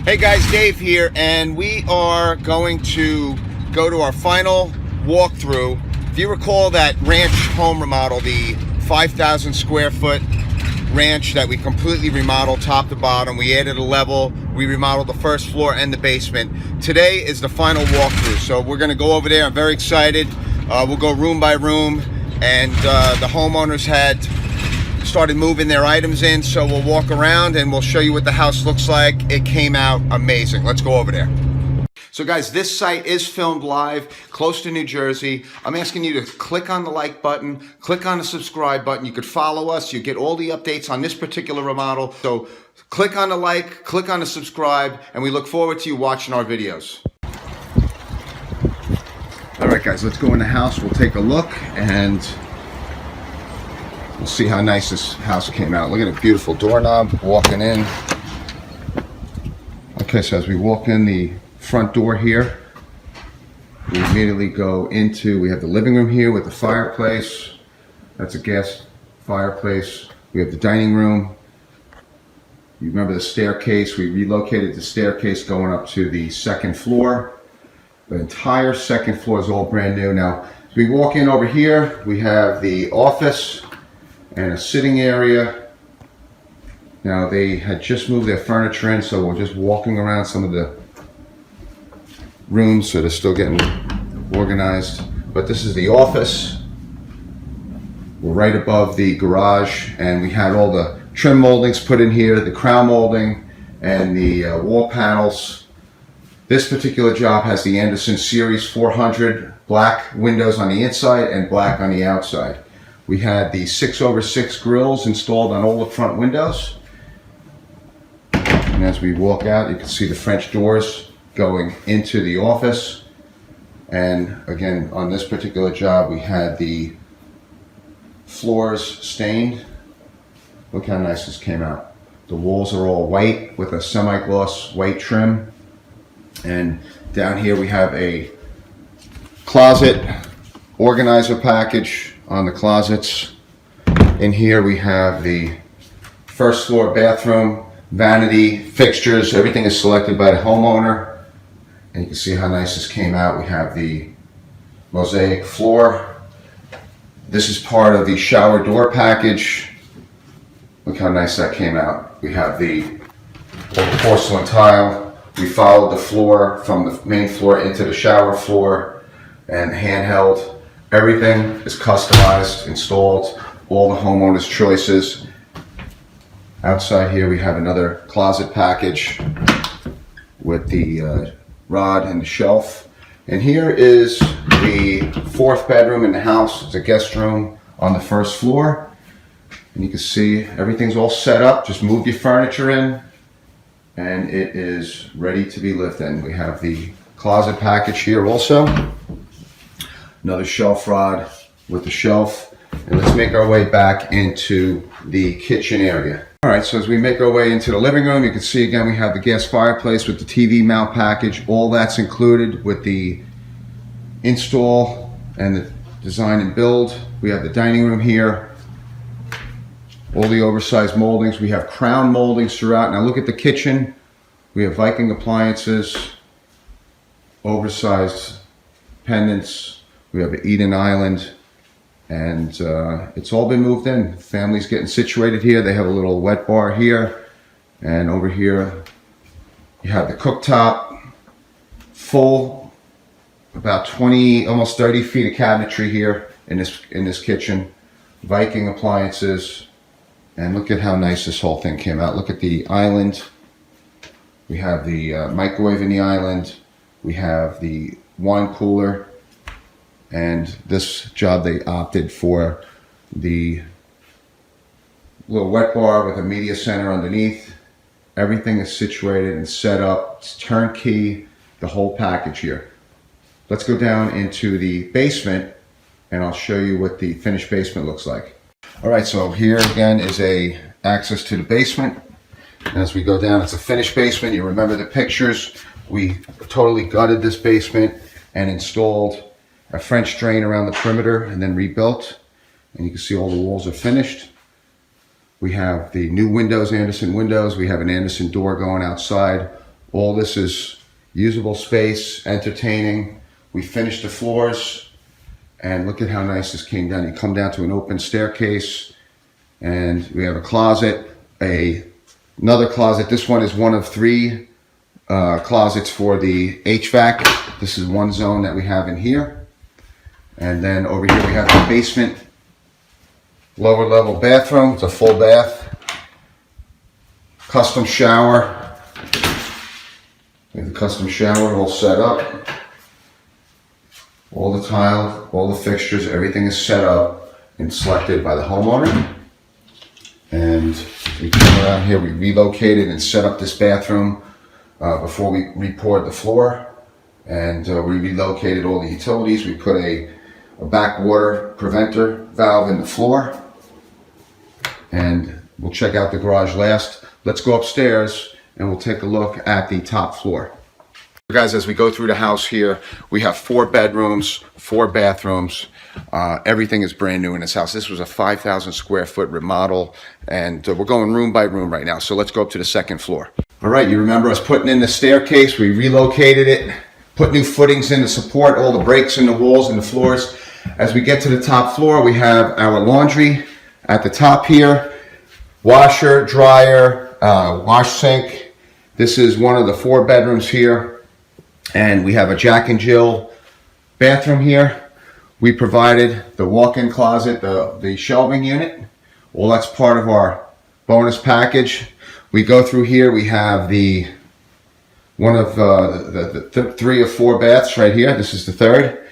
Hey guys, Dave here, and we are going to go to our final walkthrough. If you recall that ranch home remodel, the 5,000 square foot ranch that we completely remodeled top to bottom, we added a level, we remodeled the first floor and the basement. Today is the final walkthrough, so we're going to go over there. I'm very excited. We'll go room by room, and the homeowners had started moving their items in, so we'll walk around and we'll show you what the house looks like. It came out amazing. Let's go over there. So guys, this site is filmed live close to New Jersey. I'm asking you to click on the like button, click on the subscribe button. You could follow us. You get all the updates on this particular remodel. So click on the like, click on the subscribe, and we look forward to you watching our videos. All right guys, let's go in the house. We'll take a look and we'll see how nice this house came out. Look at the beautiful doorknob walking in. Okay, so as we walk in the front door here, we immediately go into, we have the living room here with the fireplace. That's a gas fireplace. We have the dining room. You remember the staircase. We relocated the staircase going up to the second floor. The entire second floor is all brand new. Now, as we walk in over here, we have the office and a sitting area. Now they had just moved their furniture in, so we're just walking around some of the rooms, so they're still getting organized. But this is the office. We're right above the garage, and we had all the trim moldings put in here, the crown molding and the wall panels. This particular job has the Anderson Series 400 black windows on the inside and black on the outside. We had the 6/6 grills installed on all the front windows. And as we walk out, you can see the French doors going into the office. And again, on this particular job, we had the floors stained. Look how nice this came out. The walls are all white with a semi-gloss white trim. And down here we have a closet organizer package on the closets. In here we have the first floor bathroom, vanity, fixtures, everything is selected by the homeowner. And you can see how nice this came out. We have the mosaic floor. This is part of the shower door package. Look how nice that came out. We have the porcelain tile. We followed the floor from the main floor into the shower floor and handheld. Everything is customized, installed, all the homeowner's choices. Outside here we have another closet package with the rod and the shelf. And here is the fourth bedroom in the house. It's a guest room on the first floor. And you can see everything's all set up. Just move your furniture in and it is ready to be lived in. We have the closet package here also. Another shelf rod with the shelf. And let's make our way back into the kitchen area. All right, so as we make our way into the living room, you can see again we have the gas fireplace with the TV mount package. All that's included with the install and the design and build. We have the dining room here. All the oversized moldings. We have crown moldings throughout. Now look at the kitchen. We have Viking appliances, oversized pendants. We have an Eden Island, and it's all been moved in. Family's getting situated here. They have a little wet bar here, and over here you have the cooktop, full, about 20, almost 30 feet of cabinetry here in this kitchen. Viking appliances, and look at how nice this whole thing came out. Look at the island. We have the microwave in the island. We have the wine cooler. And this job they opted for the little wet bar with a media center underneath. Everything is situated and set up. It's turnkey, the whole package here. Let's go down into the basement and I'll show you what the finished basement looks like. All right, so here again is a access to the basement. And as we go down, it's a finished basement. You remember the pictures. We totally gutted this basement and installed a French drain around the perimeter and then rebuilt. And you can see all the walls are finished. We have the new windows, Anderson windows. We have an Anderson door going outside. All this is usable space, entertaining. We finished the floors, and look at how nice this came down. You come down to an open staircase, and we have a closet, another closet. This one is one of 3 closets for the HVAC. This is one zone that we have in here. And then over here we have the basement, lower level bathroom. It's a full bath. Custom shower. We have the custom shower all set up. All the tile, all the fixtures, everything is set up and selected by the homeowner. And we came around here, we relocated and set up this bathroom before we re-poured the floor. And we relocated all the utilities. We put a backwater preventer valve in the floor. And we'll check out the garage last. Let's go upstairs and we'll take a look at the top floor. Guys, as we go through the house here, we have 4 bedrooms, 4 bathrooms. Everything is brand new in this house. This was a 5,000 square foot remodel, and we're going room by room right now. So let's go up to the second floor. All right, you remember us putting in the staircase. We relocated it, put new footings in to support all the breaks in the walls and the floors. As we get to the top floor, we have our laundry at the top here. Washer, dryer, wash sink. This is one of the 4 bedrooms here. And we have a Jack and Jill bathroom here. We provided the walk-in closet, the shelving unit. Well, that's part of our bonus package. We go through here. We have one of the 3 or 4 baths right here. This is the 3rd.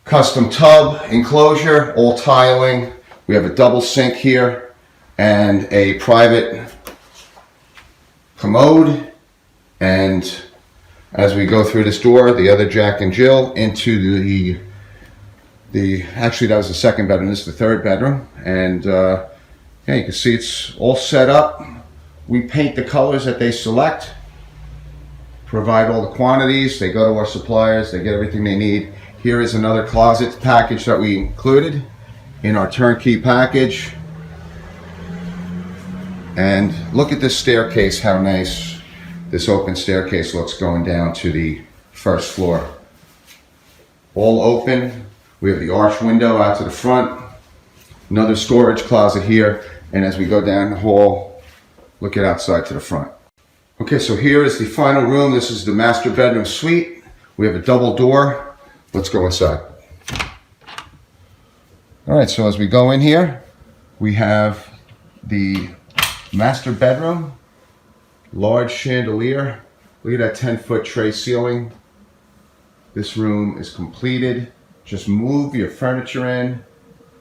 Custom tub enclosure, all tiling. We have a double sink here and a private commode. And as we go through this door, the other Jack and Jill into actually that was the 2nd bedroom, this is the 3rd bedroom. And yeah, you can see it's all set up. We paint the colors that they select, provide all the quantities, they go to our suppliers, they get everything they need. Here is another closet package that we included in our turnkey package. And look at this staircase, how nice this open staircase looks going down to the 1st floor. All open. We have the arch window out to the front. Another storage closet here. And as we go down the hall, look at outside to the front. Okay, so here is the final room. This is the master bedroom suite. We have a double door. Let's go inside. All right, so as we go in here, we have the master bedroom. Large chandelier. Look at that 10-foot tray ceiling. This room is completed. Just move your furniture in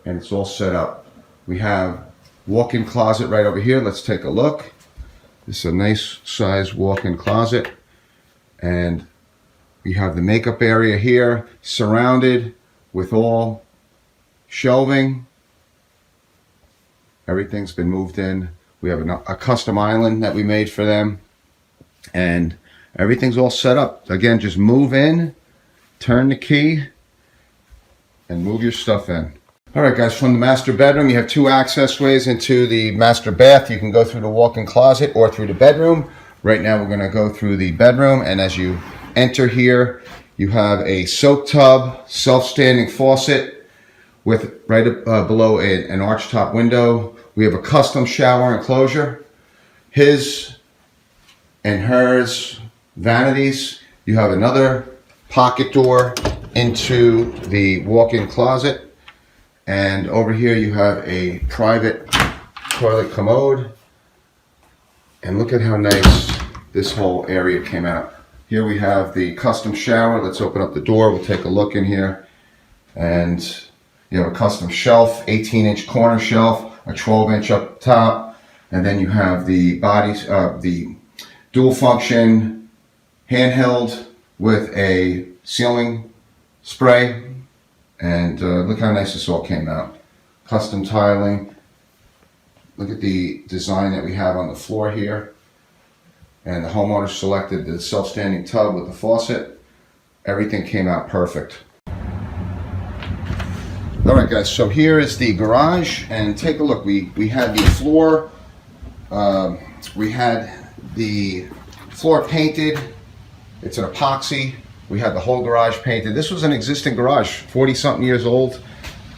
and it's all set up. We have walk-in closet right over here. Let's take a look. This is a nice size walk-in closet. And we have the makeup area here, surrounded with all shelving. Everything's been moved in. We have a custom island that we made for them. And everything's all set up. Again, just move in, turn the key, and move your stuff in. All right, guys, from the master bedroom, you have 2 access ways into the master bath. You can go through the walk-in closet or through the bedroom. Right now, we're gonna go through the bedroom. And as you enter here, you have a soak tub, self-standing faucet with right below an arch top window. We have a custom shower enclosure, his and hers vanities. You have another pocket door into the walk-in closet. And over here you have a private toilet commode. And look at how nice this whole area came out. Here we have the custom shower. Let's open up the door. We'll take a look in here. And you have a custom shelf, 18-inch corner shelf, a 12-inch up top, and then you have the the dual function handheld with a ceiling spray. And look how nice this all came out. Custom tiling. Look at the design that we have on the floor here. And the homeowner selected the self-standing tub with the faucet. Everything came out perfect. All right, guys, so here is the garage, and take a look. We had the floor, we had the Floor painted. It's an epoxy. We had the whole garage painted. This was an existing garage, 40-something years old,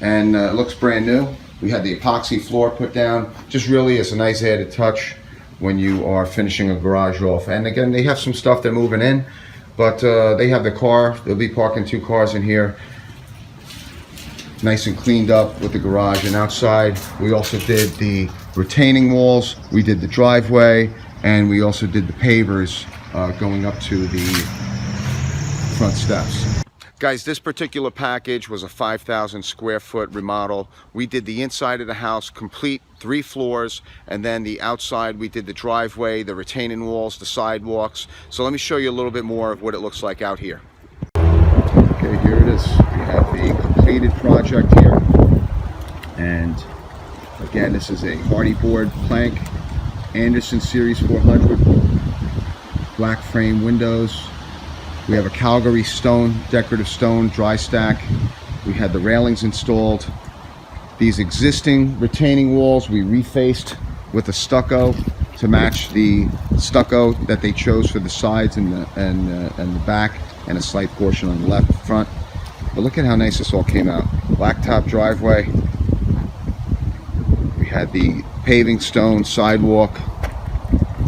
and it looks brand new. We had the epoxy floor put down. Just really is a nice added touch when you are finishing a garage off. And again, they have some stuff they're moving in, but they have the car. They'll be parking 2 cars in here. Nice and cleaned up with the garage. And outside, we also did the retaining walls. We did the driveway, and we also did the pavers going up to the front steps. Guys, this particular package was a 5,000 square foot remodel. We did the inside of the house, complete 3 floors, and then the outside we did the driveway, the retaining walls, the sidewalks. So let me show you a little bit more of what it looks like out here. Okay, here it is. We have the completed project here. And again, this is a hardy board plank, Anderson Series 400, black frame windows. We have a Calgary stone, decorative stone, dry stack. We had the railings installed. These existing retaining walls we refaced with a stucco to match the stucco that they chose for the sides and the back, and a slight portion on the left front. But look at how nice this all came out. Blacktop driveway. We had the paving stone sidewalk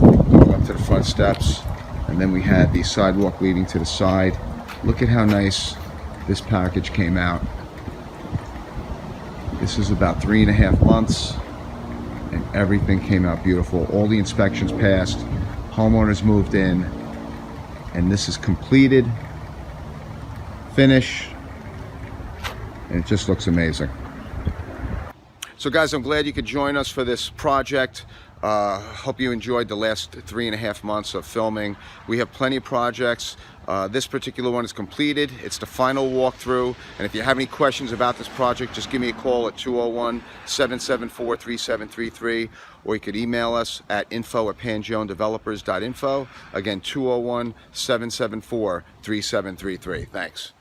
going up to the front steps. And then we had the sidewalk leading to the side. Look at how nice this package came out. This is about 3.5 months, and everything came out beautiful. All the inspections passed, homeowners moved in, and this is completed, finish, and it just looks amazing. So guys, I'm glad you could join us for this project. Hope you enjoyed the last 3.5 months of filming. We have plenty of projects. This particular one is completed. It's the final walkthrough. And if you have any questions about this project, just give me a call at 201-774-3733, or you could email us at info@pangionedevelopers.info. Again, 201-774-3733. Thanks.